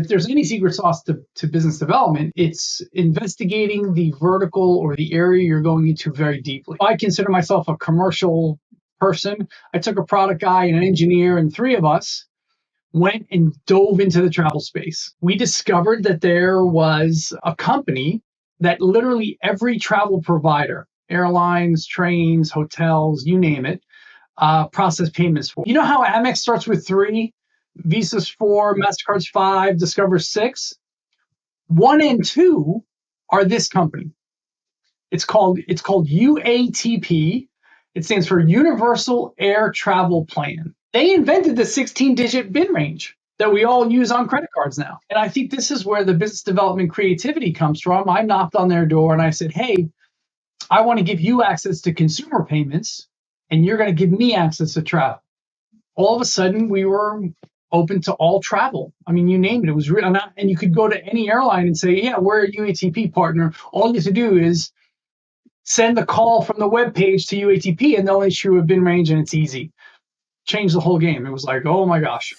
if there's any secret sauce to business development, it's investigating the vertical or the area you're going into very deeply. I consider myself a commercial person. I took a product guy and an engineer, and three of us went and dove into the travel space. We discovered that there was a company that literally every travel provider, airlines, trains, hotels, you name it, process payments for. You know how Amex starts with 3, Visa's 4, MasterCard's 5, Discover's 6? 1 and 2 are this company. It's called UATP. It stands for Universal Air Travel Plan. They invented the 16-digit BIN range that we all use on credit cards now. And I think this is where the business development creativity comes from. I knocked on their door and I said, hey, I want to give you access to consumer payments, and you're going to give me access to travel. All of a sudden, we were open to all travel. I mean, you name it. It was real. And you could go to any airline and say, yeah, we're a UATP partner. All you have to do is send the call from the web page to UATP, and they'll issue a BIN range, and it's easy. Changed the whole game. It was like, oh my gosh.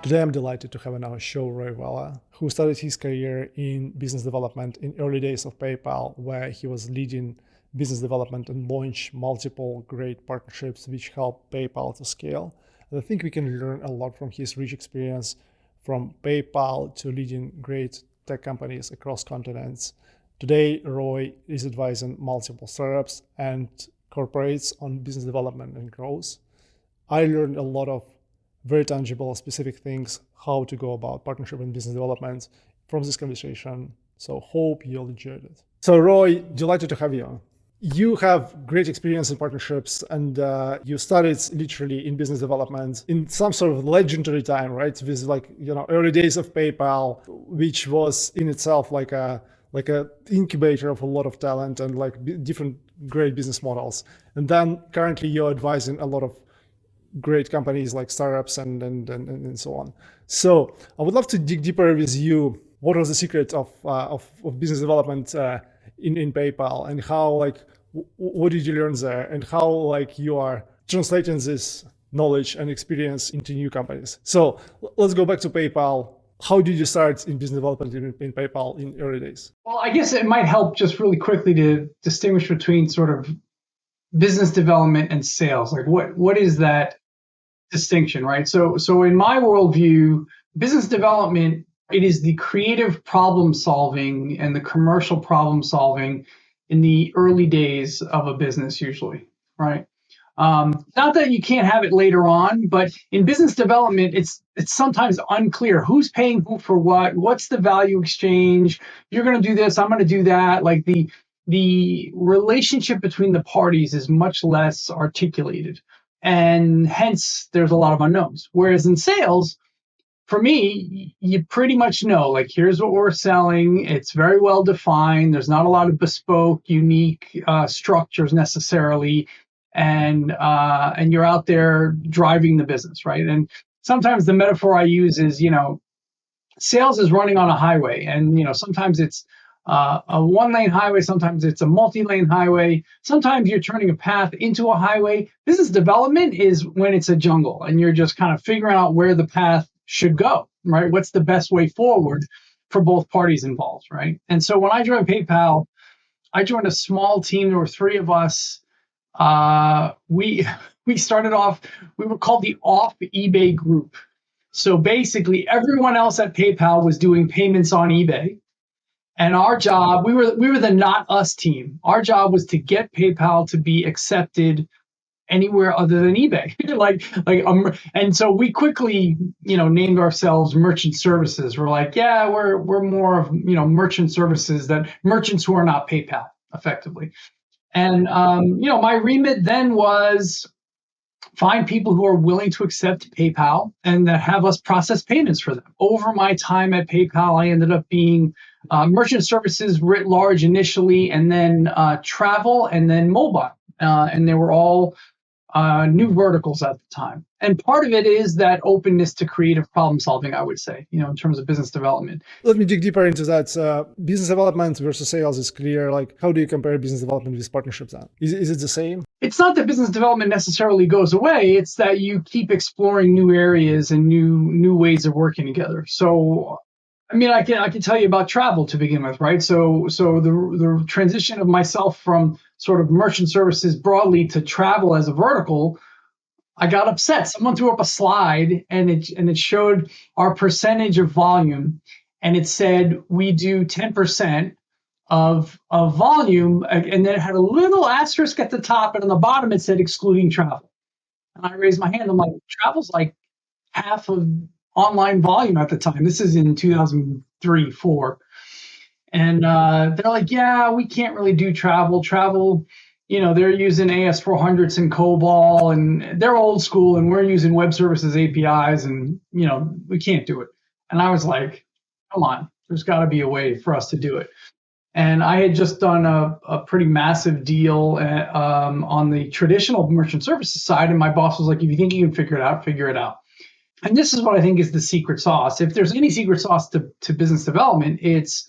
Today I'm delighted to have on our show Roy Vela, who started his career in business development in early days of PayPal, where he was leading business development and launched multiple great partnerships which helped PayPal to scale. And I think we can learn a lot from his rich experience from PayPal to leading great tech companies across continents. Today, Roy is advising multiple startups and corporates on business development and growth. I learned a lot of very tangible, specific things, how to go about partnership and business development from this conversation. So hope you'll enjoy it. So Roy, delighted to have you. You have great experience in partnerships, and you started literally in business development in some sort of legendary time, right? With early days of PayPal, which was in itself like a incubator of a lot of talent and different great business models. And then currently you're advising a lot of great companies like startups and so on. So I would love to dig deeper with you. What was the secret of business development in PayPal, and how what did you learn there, and how you are translating this knowledge and experience into new companies? So let's go back to PayPal. How did you start in business development in PayPal in early days? Well, I guess it might help just really quickly to distinguish between sort of business development and sales. What is that distinction, right? So in my worldview, business development, it is the creative problem solving and the commercial problem solving in the early days of a business usually, right? Not that you can't have it later on, but in business development, it's sometimes unclear who's paying who for what's the value exchange. You're going to do this, I'm going to do that. Like the relationship between the parties is much less articulated, and hence there's a lot of unknowns. Whereas in sales, for me, you pretty much know, here's what we're selling. It's very well defined. There's not a lot of bespoke, unique structures necessarily. And you're out there driving the business, right? And sometimes the metaphor I use is, sales is running on a highway, and sometimes it's a one-lane highway, sometimes it's a multi-lane highway, sometimes you're turning a path into a highway. Business development is when it's a jungle, and you're just kind of figuring out where the path should go, right? What's the best way forward for both parties involved, right? And so when I joined PayPal, I joined a small team. There were 3 of us. We started off, we were called the off eBay group. So basically everyone else at PayPal was doing payments on eBay. And our job, we were the not us team. Our job was to get PayPal to be accepted anywhere other than eBay. And so we quickly, named ourselves merchant services. We're we're more of, merchant services, that merchants who are not PayPal effectively. And, my remit then was find people who are willing to accept PayPal and that have us process payments for them. Over my time at PayPal, I ended up being merchant services writ large initially, and then travel, and then mobile. And they were all new verticals at the time. And part of it is that openness to creative problem solving, I would say, in terms of business development. Let me dig deeper into that. Business development versus sales is clear. Like, how do you compare business development with partnerships then? Is it the same? It's not that business development necessarily goes away. It's that you keep exploring new areas and new ways of working together. So, I mean, I can tell you about travel to begin with, right? So the transition of myself from sort of merchant services broadly to travel as a vertical, I got upset. Someone threw up a slide and it showed our percentage of volume, and it said we do 10% of volume, and then it had a little asterisk at the top, and on the bottom it said excluding travel. And I raised my hand. I'm like, travel's like half of online volume at the time. This is in 2003, 4. And they're like, yeah, we can't really do travel. Travel, they're using AS400s and COBOL, and they're old school, and we're using web services APIs, and, we can't do it. And I was like, come on, there's got to be a way for us to do it. And I had just done a pretty massive deal on the traditional merchant services side, and my boss was like, if you think you can figure it out, figure it out. And this is what I think is the secret sauce. If there's any secret sauce to business development, it's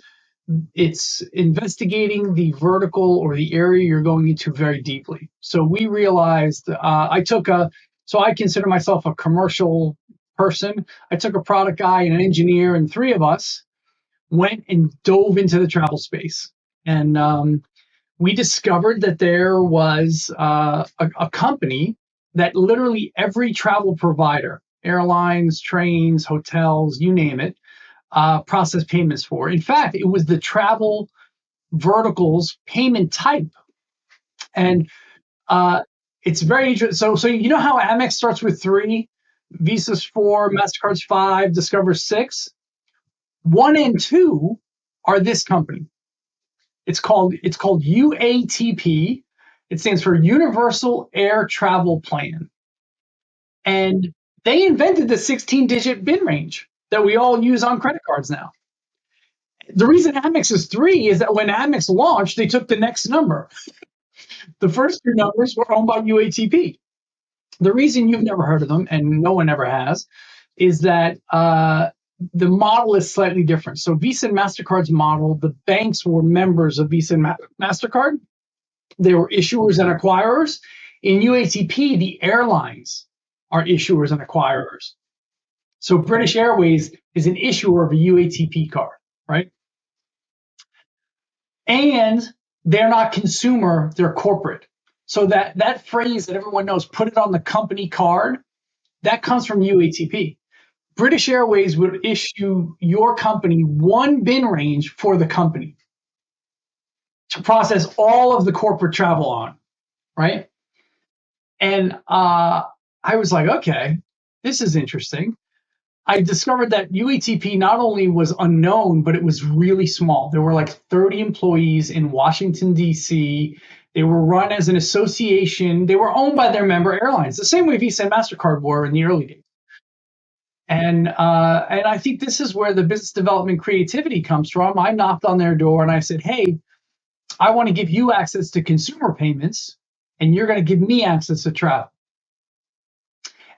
investigating the vertical or the area you're going into very deeply. So we realized so I consider myself a commercial person. I took a product guy and an engineer, and 3 of us went and dove into the travel space. And we discovered that there was a company that literally every travel provider, airlines, trains, hotels, you name it, process payments for. In fact, it was the travel vertical's payment type. And it's very interesting. So you know how Amex starts with 3, Visa's 4, MasterCard's 5, Discover's 6? 1 and 2 are this company. It's called UATP. It stands for Universal Air Travel Plan. And they invented the 16-digit BIN range that we all use on credit cards now. The reason Amex is 3 is that when Amex launched, they took the next number. The first 2 numbers were owned by UATP. The reason you've never heard of them, and no one ever has, is that the model is slightly different. So Visa and MasterCard's model, the banks were members of Visa and MasterCard. They were issuers and acquirers. In UATP, the airlines are issuers and acquirers. So British Airways is an issuer of a UATP card, right? And they're not consumer, they're corporate. So that phrase that everyone knows, put it on the company card, that comes from UATP. British Airways would issue your company 1 BIN range for the company to process all of the corporate travel on, right? And I was like, okay, this is interesting. I discovered that UATP not only was unknown, but it was really small. There were like 30 employees in Washington, D.C. They were run as an association. They were owned by their member airlines, the same way Visa and MasterCard were in the early days. And I think this is where the business development creativity comes from. I knocked on their door and I said, hey, I want to give you access to consumer payments, and you're going to give me access to travel.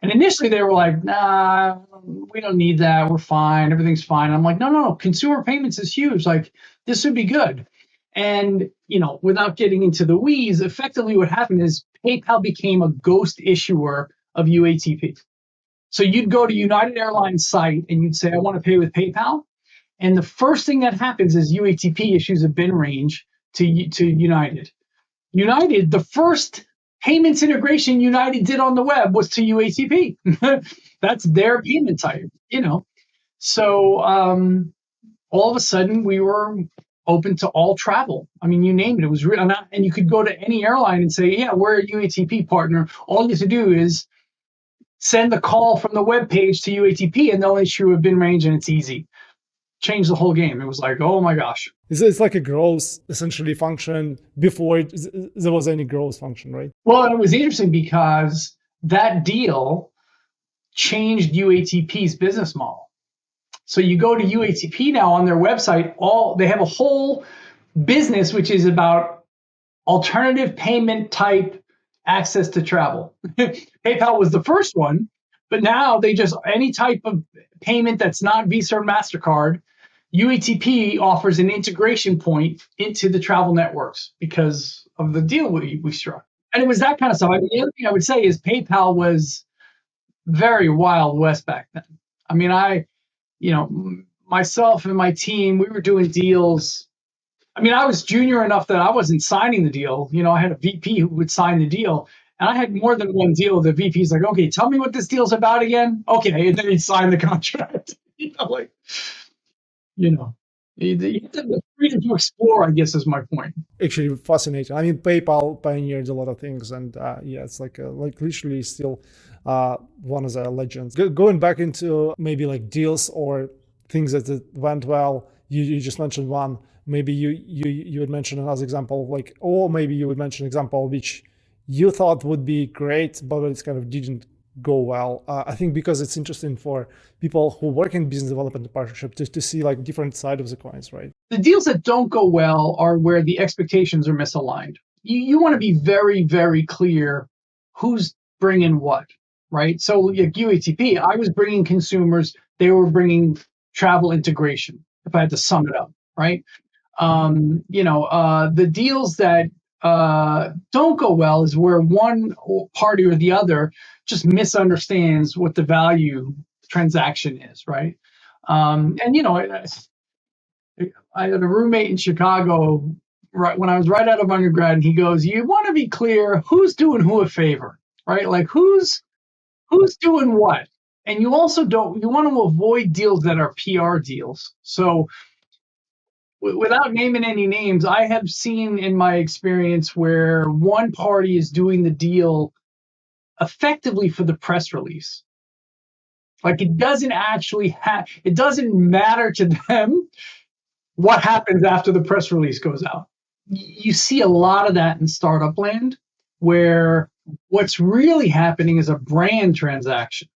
And initially they were like, nah, we don't need that. We're fine. Everything's fine. I'm like, no. Consumer payments is huge. Like, this would be good. And, without getting into the weeds, effectively what happened is PayPal became a ghost issuer of UATP. So you'd go to United Airlines site and you'd say, I want to pay with PayPal. And the first thing that happens is UATP issues a BIN range to United. United, the first payments integration United did on the web was to UATP. That's their payment type, So all of a sudden we were open to all travel. I mean, you name it. It was real. And you could go to any airline and say, yeah, we're a UATP partner. All you have to do is send the call from the web page to UATP, and they'll issue a BIN range, and it's easy. Changed the whole game. It was like, oh my gosh. It's like a growth essentially function before there was any growth function, right? Well, it was interesting because that deal changed UATP's business model. So you go to UATP now on their website, they have a whole business which is about alternative payment type access to travel. PayPal was the first one, but now they just, any type of payment that's not Visa or MasterCard, UATP offers an integration point into the travel networks because of the deal we struck. And it was that kind of stuff. I mean, the other thing I would say is PayPal was very Wild West back then. I mean, myself and my team, we were doing deals. I mean, I was junior enough that I wasn't signing the deal. I had a VP who would sign the deal. And I had more than one deal. The VP's like, okay, tell me what this deal's about again. Okay. And then he'd sign the contract. The freedom to explore, I guess, is my point. Actually fascinating. I mean, PayPal pioneered a lot of things, and it's like literally still one of the legends. Going back into maybe like deals or things that went well. You just mentioned one. Maybe you would mention another example, or maybe you would mention an example which you thought would be great, but it kind of didn't go well. I think because it's interesting for people who work in business development and partnership to see like different side of the coins, right? The deals that don't go well are where the expectations are misaligned. You want to be very, very clear who's bringing what, right? So like UATP, I was bringing consumers, they were bringing travel integration, if I had to sum it up, right? The deals that don't go well is where one party or the other just misunderstands what the value transaction is, right? I had a roommate in Chicago right when I was right out of undergrad, and he goes, "You want to be clear who's doing who a favor, right? Like who's doing what, and you also you want to avoid deals that are PR deals." So without naming any names, I have seen in my experience where one party is doing the deal effectively for the press release. Like it doesn't actually it doesn't matter to them what happens after the press release goes out. You see a lot of that in startup land, where what's really happening is a brand transaction,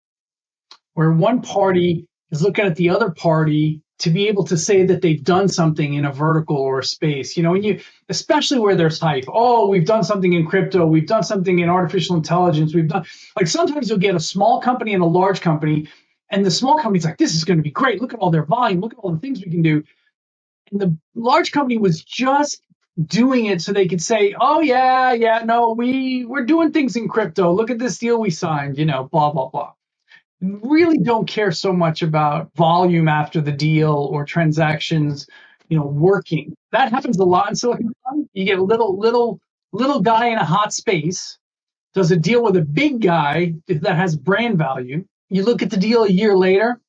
where one party is looking at the other party to be able to say that they've done something in a vertical or a space, especially where there's hype. Oh, we've done something in crypto. We've done something in artificial intelligence. We've done, like, sometimes you'll get a small company and a large company, and the small company's like, this is going to be great. Look at all their volume. Look at all the things we can do. And the large company was just doing it so they could say, oh, no, we're doing things in crypto. Look at this deal we signed, blah, blah, blah. Really don't care so much about volume after the deal or transactions, working. That happens a lot in Silicon Valley. You get a little guy in a hot space, does a deal with a big guy that has brand value. You look at the deal a year later,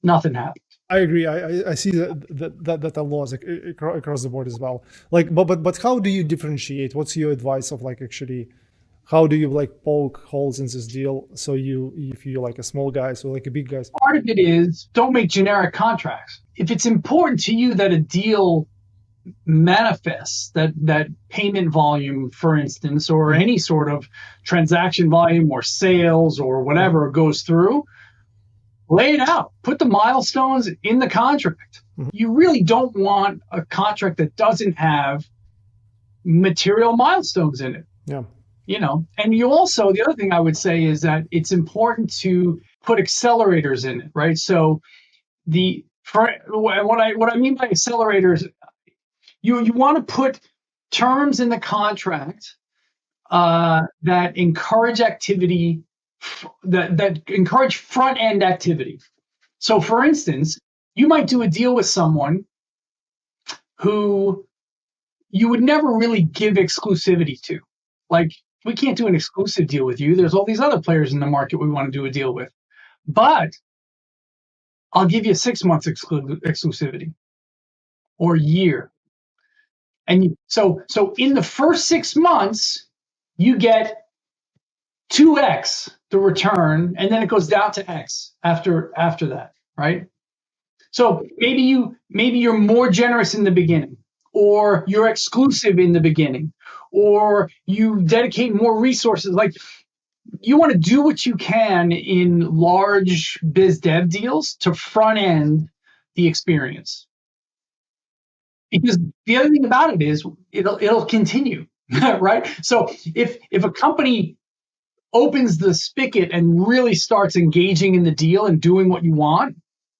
nothing happened. I agree. I see that a lot across the board as well. But how do you differentiate? What's your advice of actually? How do you poke holes in this deal so if you're a small guy, so a big guy? Part of it is don't make generic contracts. If it's important to you that a deal manifests that payment volume, for instance, or any sort of transaction volume or sales or whatever goes through, lay it out. Put the milestones in the contract. Mm-hmm. You really don't want a contract that doesn't have material milestones in it. Yeah. And you also, the other thing I would say is that it's important to put accelerators in it, right? So what I mean by accelerators, you want to put terms in the contract that encourage activity, that encourage front end activity. So, for instance, you might do a deal with someone who you would never really give exclusivity to, like, we can't do an exclusive deal with you. There's all these other players in the market we want to do a deal with. But I'll give you 6 months exclusivity or a year. And so in the first 6 months, you get 2x the return, and then it goes down to X after that, right? So maybe you're more generous in the beginning, or you're exclusive in the beginning, or you dedicate more resources. Like, you want to do what you can in large biz dev deals to front end the experience. Because the other thing about it is it'll continue. right? So if a company opens the spigot and really starts engaging in the deal and doing what you want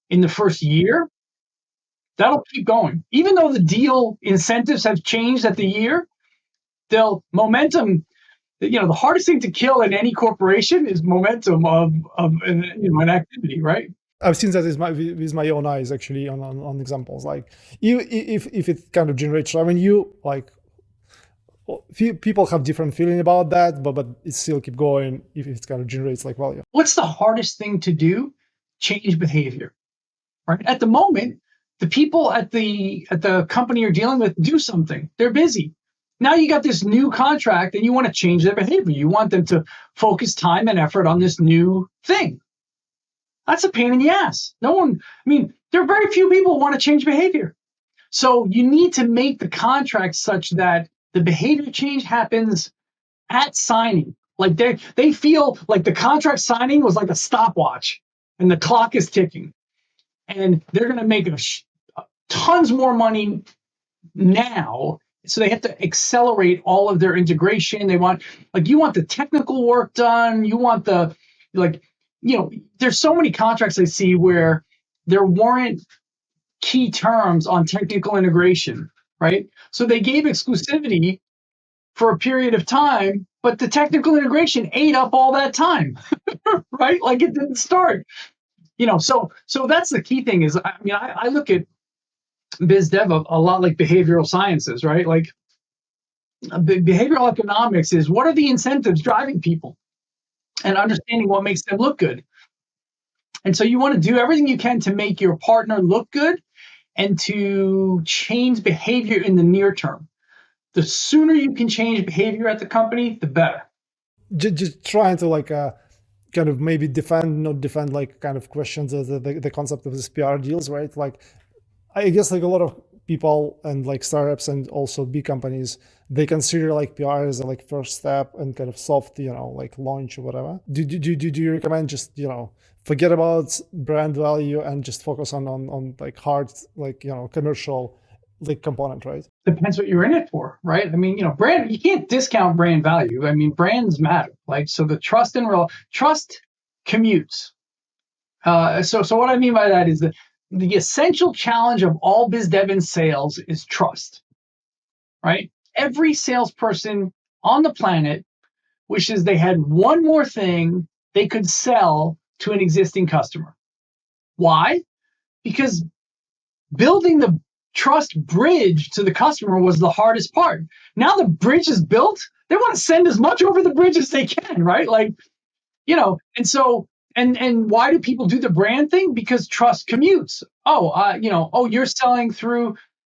in the first year, that'll keep going. Even though the deal incentives have changed at the year, they'll momentum. The hardest thing to kill in any corporation is momentum of an activity, right? I've seen that with my own eyes, actually, on examples. Like, if it kind of generates revenue, like, few people have different feeling about that, but it still keep going if it kind of generates like value. What's the hardest thing to do? Change behavior, right? At the moment, the people at the company you're dealing with do something. They're busy. Now you got this new contract and you want to change their behavior. You want them to focus time and effort on this new thing. That's a pain in the ass. There are very few people who want to change behavior. So you need to make the contract such that the behavior change happens at signing. Like they feel like the contract signing was like a stopwatch and the clock is ticking. And they're going to make tons more money now. So they have to accelerate all of their integration. You want the technical work done. You want there's so many contracts I see where there weren't key terms on technical integration, right? So they gave exclusivity for a period of time, but the technical integration ate up all that time, right? Like it didn't start. So that's the key thing is, I look at Biz Dev a lot like behavioral sciences, right? Like behavioral economics is what are the incentives driving people and understanding what makes them look good. And so you want to do everything you can to make your partner look good and to change behavior in the near term. The sooner you can change behavior at the company, the better. Just trying to kind of maybe not defend, like kind of questions the concept of these PR deals, right? Like, I guess like a lot of people and like startups and also big companies, they consider like PR as a like first step and kind of soft, like launch or whatever. Do you recommend just, forget about brand value and just focus on like hard, like, commercial like component, right? Depends what you're in it for, right? Brand, you can't discount brand value. Brands matter. Like, so the trust commutes. So what I mean by that is that the essential challenge of all biz dev in sales is trust, right? Every salesperson on the planet wishes they had one more thing they could sell to an existing customer. Why? Because building the trust bridge to the customer was the hardest part. Now the bridge is built, they want to send as much over the bridge as they can, right? And so and why do people do the brand thing? Because trust commutes. You're selling through.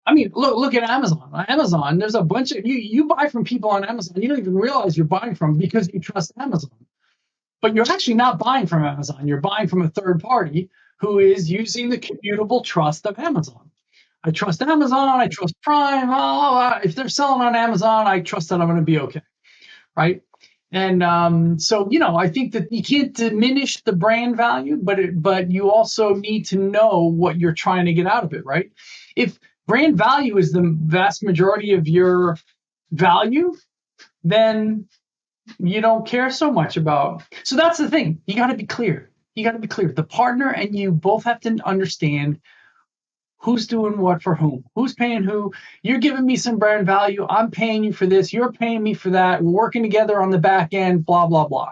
Look at Amazon. Amazon, there's a bunch of you buy from people on Amazon. You don't even realize you're buying from because you trust Amazon. But you're actually not buying from Amazon. You're buying from a third party who is using the commutable trust of Amazon. I trust Amazon. I trust Prime. If they're selling on Amazon, I trust that I'm going to be okay, right? And I think that you can't diminish the brand value, but you also need to know what you're trying to get out of it, right? If brand value is the vast majority of your value, then you don't care so much about. So that's the thing. You got to be clear. The partner and you both have to understand who's doing what for whom, who's paying who. You're giving me some brand value. I'm paying you for this. You're paying me for that. We're working together on the back end, blah, blah, blah.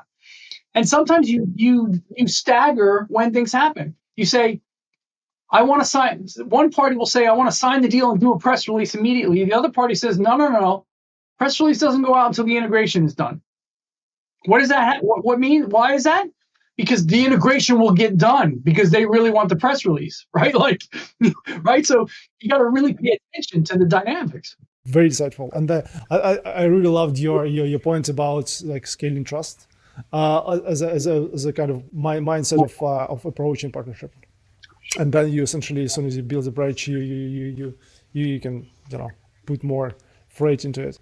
And sometimes you stagger when things happen. You say, I want to sign. One party will say, I want to sign the deal and do a press release immediately. The other party says, no. Press release doesn't go out until the integration is done. What does that what mean? Why is that? Because the integration will get done because they really want the press release, right? Right? So you got to really pay attention to the dynamics. Very insightful. And I really loved your point about like scaling trust as a kind of mindset of approaching partnership. And then you essentially, as soon as you build the bridge, you can put more freight into it.